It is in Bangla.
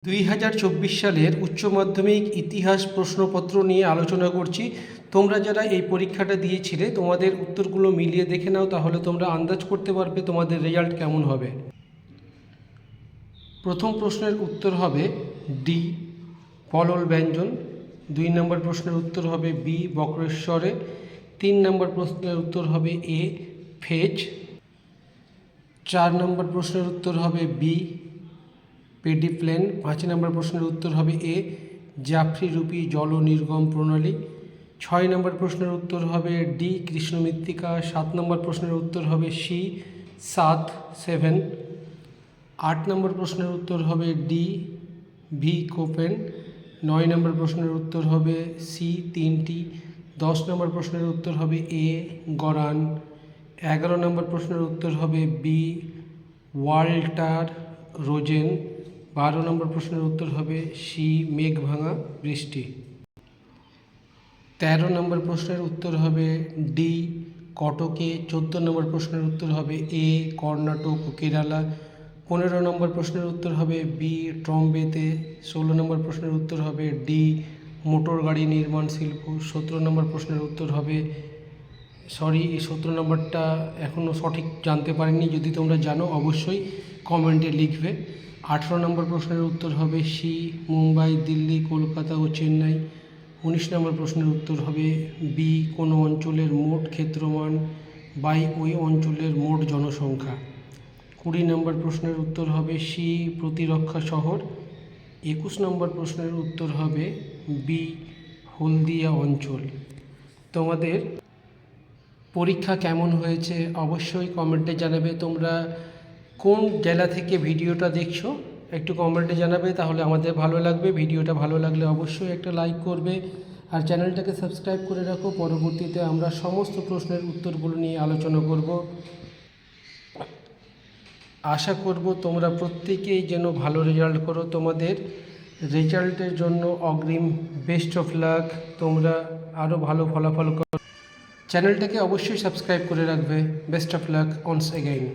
2024 সালের উচ্চ মাধ্যমিক ইতিহাস প্রশ্নপত্র নিয়ে আলোচনা করছি। তোমরা যারা এই পরীক্ষাটা দিয়েছিলে তোমাদের উত্তরগুলো মিলিয়ে দেখে নাও, তাহলে তোমরা আন্দাজ করতে পারবে তোমাদের রেজাল্ট কেমন হবে। প্রথম প্রশ্নের উত্তর হবে ডি পলল ব্যঞ্জন। 2 নম্বর প্রশ্নের উত্তর হবে বি বক্রেশ্বরে। 3 নম্বর প্রশ্নের উত্তর হবে এ ফেজ। 4 নম্বর প্রশ্নের উত্তর হবে বি পেডিপ্লেন। 5 নম্বর প্রশ্নের উত্তর হবে এ জাফরিরূপী জল নির্গম প্রণালী। 6 নম্বর প্রশ্নের উত্তর হবে ডি কৃষ্ণ মৃত্তিকা। 7 নম্বর প্রশ্নের উত্তর হবে সি 7 8 নম্বর প্রশ্নের উত্তর হবে ডি ভি কোপেন। 9 নম্বর প্রশ্নের উত্তর হবে সি 3টি। 10 নম্বর প্রশ্নের উত্তর হবে এ গরান। 11 নম্বর প্রশ্নের উত্তর হবে বি ওয়াল্টার রোজেন। 12 নম্বর প্রশ্নের উত্তর হবে সি মেঘ ভাঙা বৃষ্টি। 13 নম্বর প্রশ্নের উত্তর হবে ডি কটকে। 14 নম্বর প্রশ্নের উত্তর হবে এ কর্ণাটক ও কেরালা। 15 নম্বর প্রশ্নের উত্তর হবে বি ট্রম্বেতে। 16 নম্বর প্রশ্নের উত্তর হবে ডি মোটর গাড়ি নির্মাণ শিল্প। 17 নম্বর প্রশ্নের উত্তর হবে এই 17 নম্বরটা এখনও সঠিক জানতে পারিনি, যদি তোমরা জানো অবশ্যই কমেন্টে লিখবে। 18 নম্বর প্রশ্নের উত্তর হবে সি মুম্বাই, দিল্লি, কলকাতা ও চেন্নাই। 19 নম্বর প্রশ্নের উত্তর হবে বি কোনো অঞ্চলের মোট ক্ষেত্রমান বাই ওই অঞ্চলের মোট জনসংখ্যা। 20 নম্বর প্রশ্নের উত্তর হবে সি প্রতিরক্ষা শহর। 21 নম্বর প্রশ্নের উত্তর হবে বি হলদিয়া অঞ্চল। তোমাদের পরীক্ষা কেমন হয়েছে অবশ্যই কমেন্টে জানাবে। তোমরা কোন জেলা থেকে ভিডিওটা দেখছো একটু কমেন্টে জানাবে, তাহলে আমাদের ভালো লাগবে। ভিডিওটা ভালো লাগলে অবশ্যই একটা লাইক করবে আর চ্যানেলটাকে সাবস্ক্রাইব করে রাখো। পরবর্তীতে আমরা সমস্ত প্রশ্নের উত্তরগুলো নিয়ে আলোচনা করব। আশা করব তোমরা প্রত্যেকেই যেন ভালো রেজাল্ট করো। তোমাদের রেজাল্টের জন্য অগ্রিম বেস্ট অফ লাক। তোমরা আরও ভালো ফলাফল করো। চ্যানেলটাকে অবশ্যই সাবস্ক্রাইব করে রাখবে। Best of luck once again.